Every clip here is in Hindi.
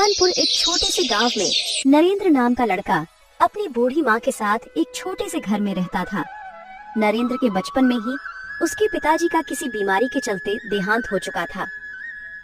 कानपुर एक छोटे से गांव में नरेंद्र नाम का लड़का अपनी बूढ़ी माँ के साथ एक छोटे से घर में रहता था। नरेंद्र के बचपन में ही उसके पिताजी का किसी बीमारी के चलते देहांत हो चुका था।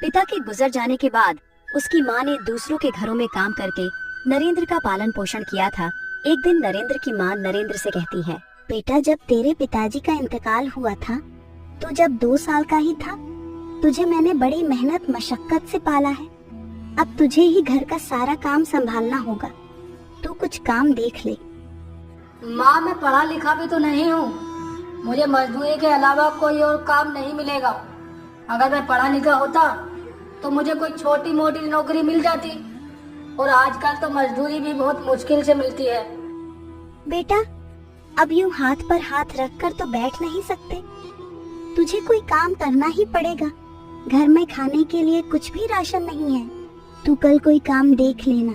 पिता के गुजर जाने के बाद उसकी माँ ने दूसरों के घरों में काम करके नरेंद्र का पालन पोषण किया था। एक दिन नरेंद्र की माँ नरेंद्र से कहती है, बेटा, जब तेरे पिताजी का इंतकाल हुआ था तो जब 2 साल का ही था, तुझे मैंने बड़ी मेहनत मशक्कत से पाला है। अब तुझे ही घर का सारा काम संभालना होगा। तू कुछ काम देख ले। माँ, मैं पढ़ा लिखा भी तो नहीं हूँ। मुझे मजदूरी के अलावा कोई और काम नहीं मिलेगा। अगर मैं पढ़ा लिखा होता तो मुझे कोई छोटी मोटी नौकरी मिल जाती, और आजकल तो मजदूरी भी बहुत मुश्किल से मिलती है। बेटा, अब यूं हाथ पर हाथ रखकर तो बैठ नहीं सकते। तुझे कोई काम करना ही पड़ेगा। घर में खाने के लिए कुछ भी राशन नहीं है। तू कल कोई काम देख लेना।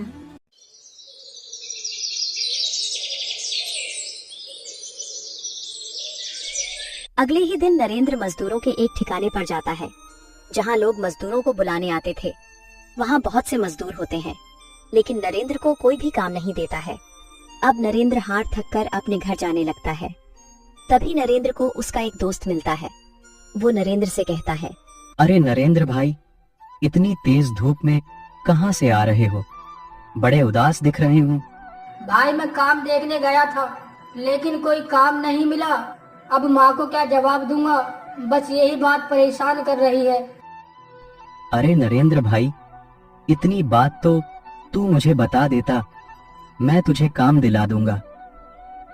अगले ही दिन नरेंद्र मजदूरों के एक ठिकाने पर जाता है जहां लोग मजदूरों को बुलाने आते थे। वहां बहुत से मजदूर होते हैं, लेकिन नरेंद्र को कोई भी काम नहीं देता है। अब नरेंद्र हार थककर अपने घर जाने लगता है। तभी नरेंद्र को उसका एक दोस्त मिलता है। वो नरेंद्र से कहता है, अरे नरेंद्र भाई, इतनी तेज धूप में कहाँ से आ रहे हो? बड़े उदास दिख रहे हो। भाई, मैं काम देखने गया था, लेकिन कोई काम नहीं मिला। अब माँ को क्या जवाब दूंगा, बस यही बात परेशान कर रही है। अरे नरेंद्र भाई, इतनी बात तो तू मुझे बता देता, मैं तुझे काम दिला दूंगा।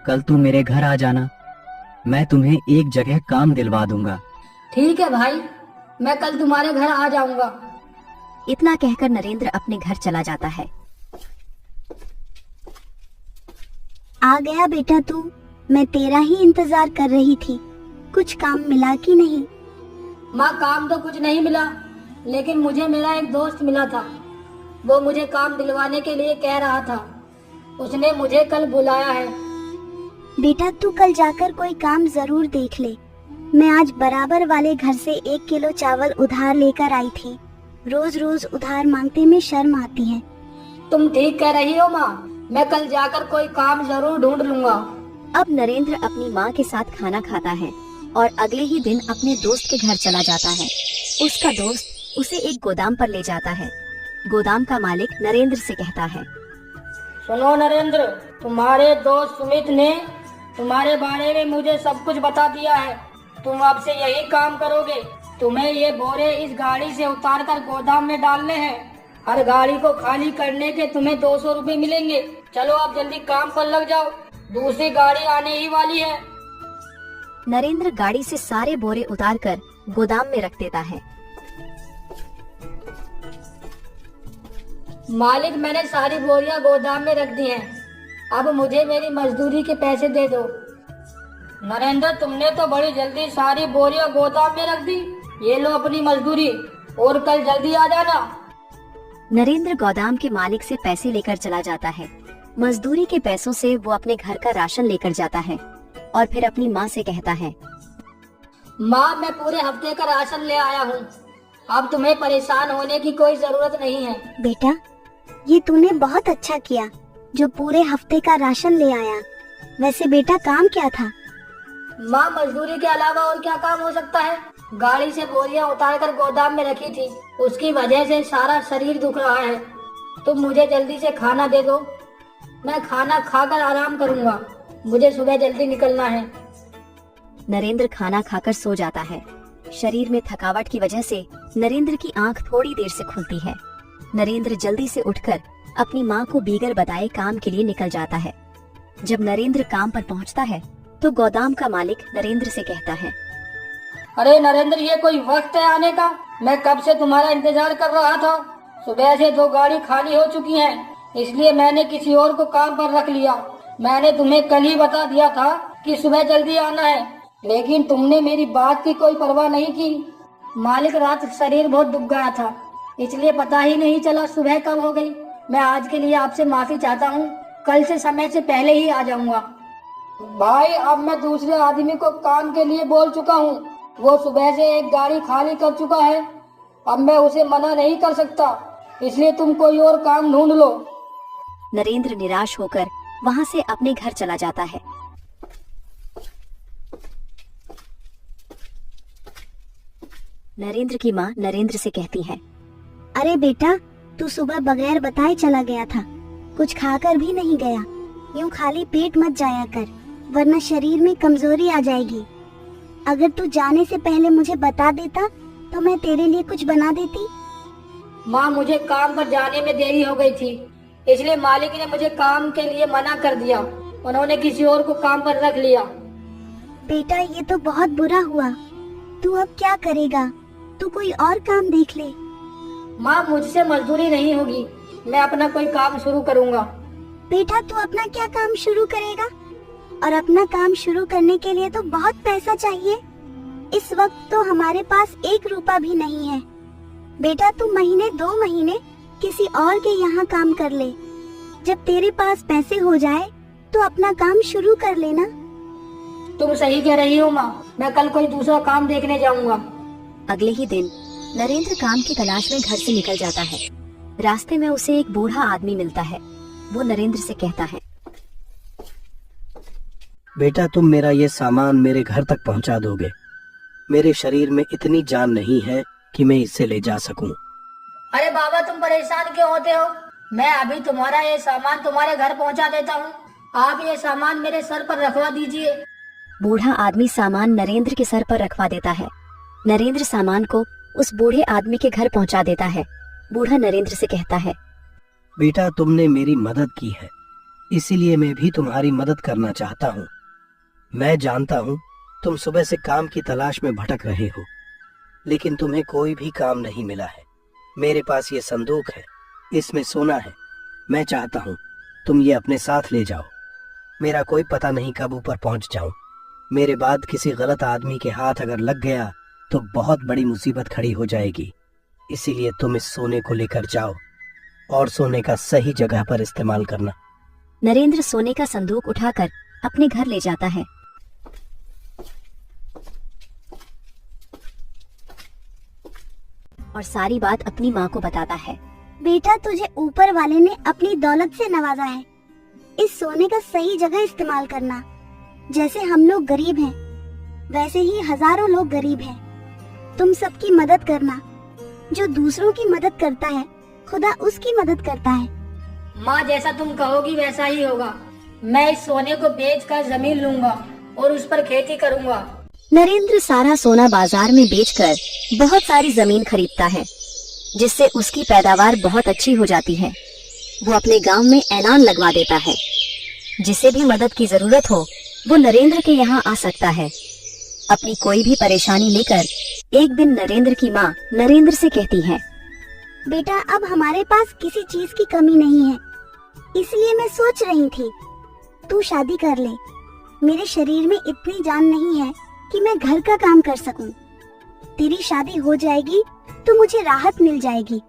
कल तू मेरे घर आ जाना, मैं तुम्हें एक जगह काम दिलवा दूंगा। ठीक है भाई, मैं कल तुम्हारे घर आ जाऊंगा। इतना कहकर नरेंद्र अपने घर चला जाता है। आ गया बेटा तू। मैं तेरा ही इंतजार कर रही थी। कुछ काम मिला कि नहीं? माँ, काम तो कुछ नहीं मिला, लेकिन मुझे मेरा एक दोस्त मिला था। वो मुझे काम दिलवाने के लिए कह रहा था। उसने मुझे कल बुलाया है। बेटा, तू कल जाकर कोई काम जरूर देख ले। मैं आज बराबर वाले घर से 1 किलो चावल उधार लेकर आई थी। रोज रोज उधार मांगते में शर्म आती है। तुम ठीक कह रही हो माँ, मैं कल जाकर कोई काम जरूर ढूंढ लूंगा। अब नरेंद्र अपनी माँ के साथ खाना खाता है और अगले ही दिन अपने दोस्त के घर चला जाता है। उसका दोस्त उसे एक गोदाम पर ले जाता है। गोदाम का मालिक नरेंद्र से कहता है, सुनो नरेंद्र, तुम्हारे दोस्त सुमित ने तुम्हारे बारे में मुझे सब कुछ बता दिया है। तुम अब से यही काम करोगे। तुम्हें ये बोरे इस गाड़ी से उतारकर गोदाम में डालने हैं। हर गाड़ी को खाली करने के तुम्हें 200 रुपए मिलेंगे। चलो अब जल्दी काम पर लग जाओ, दूसरी गाड़ी आने ही वाली है। नरेंद्र गाड़ी से सारे बोरे उतारकर गोदाम में रख देता है। मालिक, मैंने सारी बोरियां गोदाम में रख दी हैं। अब मुझे मेरी मजदूरी के पैसे दे दो। नरेंद्र, तुमने तो बड़ी जल्दी सारी बोरियां गोदाम में रख दी। ये लो अपनी मजदूरी, और कल जल्दी आ जाना। नरेंद्र गोदाम के मालिक से पैसे लेकर चला जाता है। मजदूरी के पैसों से वो अपने घर का राशन लेकर जाता है और फिर अपनी माँ से कहता है, माँ, मैं पूरे हफ्ते का राशन ले आया हूँ। अब तुम्हें परेशान होने की कोई जरूरत नहीं है। बेटा, ये तूने बहुत अच्छा किया जो पूरे हफ्ते का राशन ले आया। वैसे बेटा, काम क्या था? माँ, मजदूरी के अलावा और क्या काम हो सकता है? गाड़ी से बोरियां उतारकर गोदाम में रखी थी, उसकी वजह से सारा शरीर दुख रहा है। तुम मुझे जल्दी से खाना दे दो, मैं खाना खाकर आराम करूंगा। मुझे सुबह जल्दी निकलना है। नरेंद्र खाना खाकर सो जाता है। शरीर में थकावट की वजह से नरेंद्र की आंख थोड़ी देर से खुलती है। नरेंद्र जल्दी से उठकर अपनी माँ को बीगर बताए काम के लिए निकल जाता है। जब नरेंद्र काम पर पहुँचता है तो गोदाम का मालिक नरेंद्र से कहता है, अरे नरेंद्र, ये कोई वक्त है आने का? मैं कब से तुम्हारा इंतजार कर रहा था। सुबह से 2 गाड़ी खाली हो चुकी हैं, इसलिए मैंने किसी और को काम पर रख लिया। मैंने तुम्हें कल ही बता दिया था कि सुबह जल्दी आना है, लेकिन तुमने मेरी बात की कोई परवाह नहीं की। मालिक, रात शरीर बहुत दुख गया था, इसलिए पता ही नहीं चला सुबह कब हो गई। मैं आज के लिए आपसे माफी चाहता हूँ। कल से समय से पहले ही आ जाऊंगा। भाई, अब मैं दूसरे आदमी को काम के लिए बोल चुका हूँ। वो सुबह से 1 गाड़ी खाली कर चुका है। अब मैं उसे मना नहीं कर सकता। इसलिए तुम कोई और काम ढूंढ लो। नरेंद्र निराश होकर वहाँ से अपने घर चला जाता है। नरेंद्र की माँ नरेंद्र से कहती है, अरे बेटा, तू सुबह बगैर बताए चला गया था, कुछ खाकर भी नहीं गया। यूं खाली पेट मत जाया कर, वरना शरीर में कमजोरी आ जाएगी। अगर तू जाने से पहले मुझे बता देता तो मैं तेरे लिए कुछ बना देती। माँ, मुझे काम पर जाने में देरी हो गई थी, इसलिए मालिक ने मुझे काम के लिए मना कर दिया। उन्होंने किसी और को काम पर रख लिया। बेटा, ये तो बहुत बुरा हुआ। तू अब क्या करेगा? तू कोई और काम देख ले। माँ, मुझसे मजदूरी नहीं होगी, मैं अपना कोई काम शुरू करूँगा। बेटा, तू अपना क्या काम शुरू करेगा? और अपना काम शुरू करने के लिए तो बहुत पैसा चाहिए। इस वक्त तो हमारे पास 1 रुपया भी नहीं है। बेटा, तू महीने 2 महीने किसी और के यहाँ काम कर ले। जब तेरे पास पैसे हो जाए तो अपना काम शुरू कर लेना। तुम सही कह रही हो माँ, मैं कल कोई दूसरा काम देखने जाऊँगा। अगले ही दिन नरेंद्र काम की तलाश में घर से निकल जाता है। रास्ते में उसे एक बूढ़ा आदमी मिलता है। वो नरेंद्र से कहता है, बेटा, तुम मेरा ये सामान मेरे घर तक पहुंचा दोगे? मेरे शरीर में इतनी जान नहीं है कि मैं इसे ले जा सकूं। अरे बाबा, तुम परेशान क्यों होते हो? मैं अभी तुम्हारा ये सामान तुम्हारे घर पहुंचा देता हूँ। आप ये सामान मेरे सर पर रखवा दीजिए। बूढ़ा आदमी सामान नरेंद्र के सर पर रखवा देता है। नरेंद्र सामान को उस बूढ़े आदमी के घर पहुंचा देता है। बूढ़ा नरेंद्र से कहता है, बेटा, तुमने मेरी मदद की है, इसीलिए मैं भी तुम्हारी मदद करना चाहता हूँ। मैं जानता हूँ तुम सुबह से काम की तलाश में भटक रहे हो, लेकिन तुम्हें कोई भी काम नहीं मिला है। मेरे पास ये संदूक है, इसमें सोना है। मैं चाहता हूँ तुम ये अपने साथ ले जाओ। मेरा कोई पता नहीं कब ऊपर पहुँच जाऊं। मेरे बाद किसी गलत आदमी के हाथ अगर लग गया तो बहुत बड़ी मुसीबत खड़ी हो जाएगी। इसीलिए तुम इस सोने को लेकर जाओ और सोने का सही जगह पर इस्तेमाल करना। नरेंद्र सोने का संदूक उठाकर अपने घर ले जाता है। और सारी बात अपनी माँ को बताता है। बेटा, तुझे ऊपर वाले ने अपनी दौलत से नवाजा है। इस सोने का सही जगह इस्तेमाल करना। जैसे हम लोग गरीब हैं, वैसे ही हजारों लोग गरीब हैं। तुम सबकी मदद करना। जो दूसरों की मदद करता है, खुदा उसकी मदद करता है। माँ, जैसा तुम कहोगी वैसा ही होगा। मैं इस सोने को बेचकर जमीन लूंगा और उस पर खेती करूंगा। नरेंद्र सारा सोना बाजार में बेचकर बहुत सारी जमीन खरीदता है, जिससे उसकी पैदावार बहुत अच्छी हो जाती है। वो अपने गांव में ऐलान लगवा देता है, जिसे भी मदद की जरूरत हो वो नरेंद्र के यहाँ आ सकता है। अपनी कोई भी परेशानी लेकर एक दिन नरेंद्र की माँ नरेंद्र से कहती है, बेटा, अब हमारे पास किसी चीज की कमी नहीं है, इसलिए मैं सोच रही थी तू शादी कर ले। मेरे शरीर में इतनी जान नहीं है कि मैं घर का काम कर सकूं। तेरी शादी हो जाएगी तो मुझे राहत मिल जाएगी।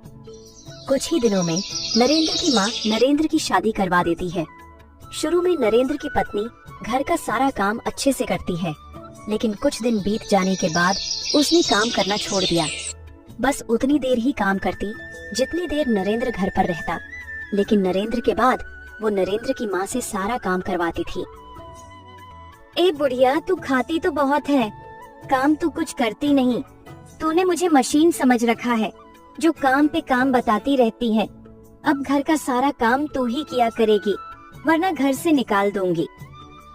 कुछ ही दिनों में नरेंद्र की माँ नरेंद्र की शादी करवा देती है। शुरू में नरेंद्र की पत्नी घर का सारा काम अच्छे से करती है, लेकिन कुछ दिन बीत जाने के बाद उसने काम करना छोड़ दिया। बस उतनी देर ही काम करती जितनी देर नरेंद्र घर पर रहता, लेकिन नरेंद्र के बाद वो नरेंद्र की माँ से सारा काम करवाती थी। ए बुढ़िया, तू खाती तो बहुत है, काम तू कुछ करती नहीं। तूने मुझे मशीन समझ रखा है जो काम पे काम बताती रहती है। अब घर का सारा काम तू ही किया करेगी, वरना घर से निकाल दूंगी।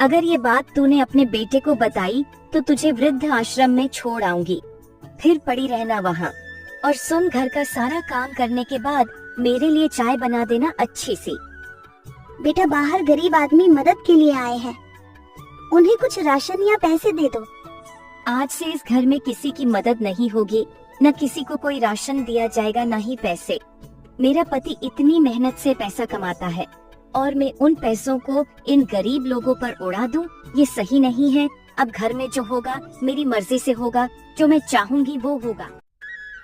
अगर ये बात तूने अपने बेटे को बताई तो तुझे वृद्ध आश्रम में छोड़ आऊंगी, फिर पड़ी रहना वहाँ। और सुन, घर का सारा काम करने के बाद मेरे लिए चाय बना देना अच्छी सी। बेटा, बाहर गरीब आदमी मदद के लिए आए हैं, उन्हें कुछ राशन या पैसे दे दो। आज से इस घर में किसी की मदद नहीं होगी, न किसी को कोई राशन दिया जाएगा, न ही पैसे। मेरा पति इतनी मेहनत से पैसा कमाता है और मैं उन पैसों को इन गरीब लोगों पर उड़ा दूं, ये सही नहीं है। अब घर में जो होगा मेरी मर्जी से होगा, जो मैं चाहूंगी वो होगा।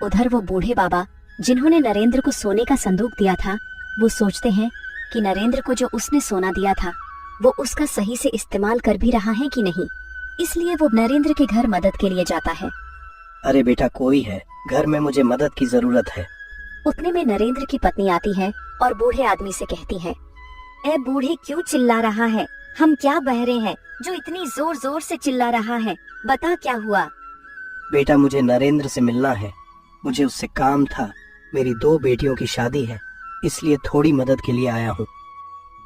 उधर वो बूढ़े बाबा जिन्होंने नरेंद्र को सोने का संदूक दिया था, वो सोचते हैं कि नरेंद्र को जो उसने सोना दिया था वो उसका सही से इस्तेमाल कर भी रहा है कि नहीं। इसलिए वो नरेंद्र के घर मदद के लिए जाता है। अरे बेटा, कोई है घर में, मुझे मदद की जरूरत है। उतने में नरेंद्र की पत्नी आती है और बूढ़े आदमी से कहती है, ए बूढ़े, क्यों चिल्ला रहा है? हम क्या बहरे हैं जो इतनी जोर जोर से चिल्ला रहा है? बता क्या हुआ? बेटा, मुझे नरेंद्र से मिलना है। मुझे उससे काम था। मेरी 2 बेटियों की शादी है, इसलिए थोड़ी मदद के लिए आया हूँ।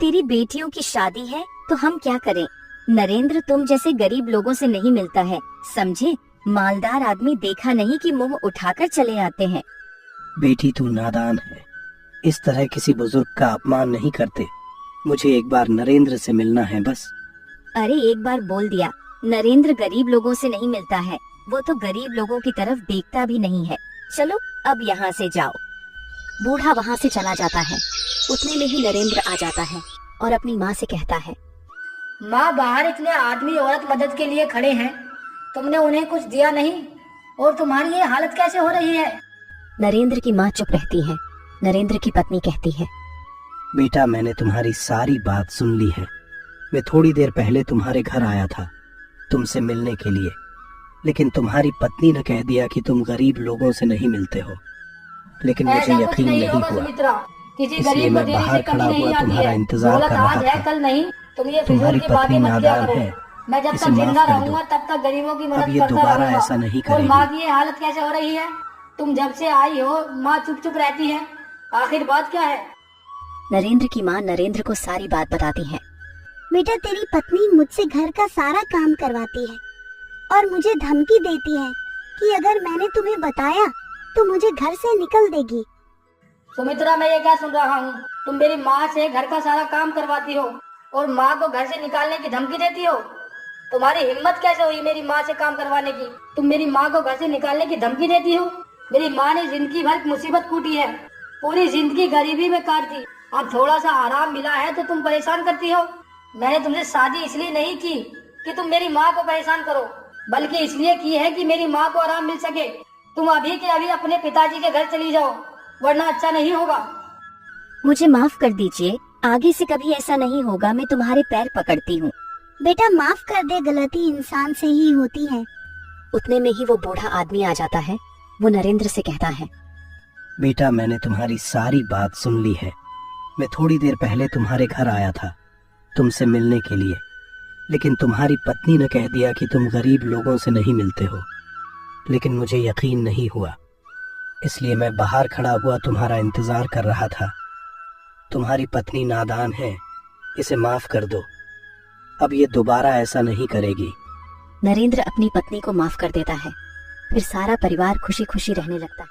तेरी बेटियों की शादी है तो हम क्या करें? नरेंद्र तुम जैसे गरीब लोगों से नहीं मिलता है, समझे? मालदार आदमी देखा नहीं कि मुंह उठाकर चले आते हैं। बेटी, तू नादान है। इस तरह किसी बुजुर्ग का अपमान नहीं करते। मुझे एक बार नरेंद्र से मिलना है बस। अरे एक बार बोल दिया, नरेंद्र गरीब लोगों से नहीं मिलता है। वो तो गरीब लोगों की तरफ देखता भी नहीं है। चलो अब यहाँ से जाओ। बूढ़ा वहाँ से चला जाता है। उतने में ही नरेंद्र आ जाता है और अपनी माँ से कहता है, माँ, बाहर इतने आदमी औरत मदद के लिए खड़े हैं, तुमने उन्हें कुछ दिया नहीं और तुम्हारी ये हालत कैसे हो रही है? नरेंद्र की माँ चुप रहती है। नरेंद्र की पत्नी कहती है, बेटा, मैंने तुम्हारी सारी बात सुन ली है। मैं थोड़ी देर पहले तुम्हारे घर आया था तुमसे मिलने के लिए, लेकिन तुम्हारी पत्नी ने कह दिया कि तुम गरीब लोगों से नहीं मिलते हो। लेकिन मुझे ऐसा कुछ यकीन नहीं नहीं होगा हुआ, सुमित्रा। किसी इसलिए गरीब मैं को देने बाहर से कमी खड़ा नहीं हुआ आती तुम्हारा है। इंतजार दौलत कर रहा आज है, था। कल नहीं। तुम ये तुम्हारी फिजूल की बातें पत्नी मत किया नादान करो। है, मैं जब इसे तक माफ जिंदा कर दो। रहूंगा तब तक गरीबों की अब मदद ये करता दोबारा रहूंगा। ऐसा नहीं और माँ करेगी। की ये हालत कैसे हो रही है? तुम जब से आई हो माँ चुप चुप रहती है, आखिर बात क्या है? नरेंद्र की माँ नरेंद्र को सारी बात बताती है। बेटा, तेरी पत्नी मुझसे घर का सारा काम करवाती है और मुझे धमकी देती है कि अगर मैंने तुम्हें बताया तो मुझे घर से निकल देगी। सुमित्रा, मैं ये क्या सुन रहा हूँ? तुम मेरी माँ से घर का सारा काम करवाती हो और माँ को घर से निकालने की धमकी देती हो। तुम्हारी हिम्मत कैसे हुई मेरी माँ से काम करवाने की? तुम मेरी माँ को घर से निकालने की धमकी देती हो। मेरी माँ ने जिंदगी भर मुसीबत कूटी है, पूरी जिंदगी गरीबी में काट दी। अब थोड़ा सा आराम मिला है तो तुम परेशान करती हो। मैंने तुमसे शादी इसलिए नहीं की कि तुम मेरी माँ को परेशान करो, बल्कि इसलिए की है कि मेरी माँ को आराम मिल सके। तुम अभी के अभी अपने पिताजी के घर चली जाओ, वरना अच्छा नहीं होगा। मुझे माफ कर दीजिए, आगे से कभी ऐसा नहीं होगा। मैं तुम्हारे पैर पकड़ती हूँ। बेटा, माफ कर दे, गलती इंसान से ही होती है। उतने में ही वो बूढ़ा आदमी आ जाता है। वो नरेंद्र से कहता है, बेटा, मैंने तुम्हारी सारी बात सुन ली है। मैं थोड़ी देर पहले तुम्हारे घर आया था तुमसे मिलने के लिए, लेकिन तुम्हारी पत्नी ने कह दिया कि तुम गरीब लोगों से नहीं मिलते हो। लेकिन मुझे यकीन नहीं हुआ, इसलिए मैं बाहर खड़ा हुआ तुम्हारा इंतजार कर रहा था। तुम्हारी पत्नी नादान है, इसे माफ कर दो। अब ये दोबारा ऐसा नहीं करेगी। नरेंद्र अपनी पत्नी को माफ कर देता है। फिर सारा परिवार खुशी खुशी रहने लगता है।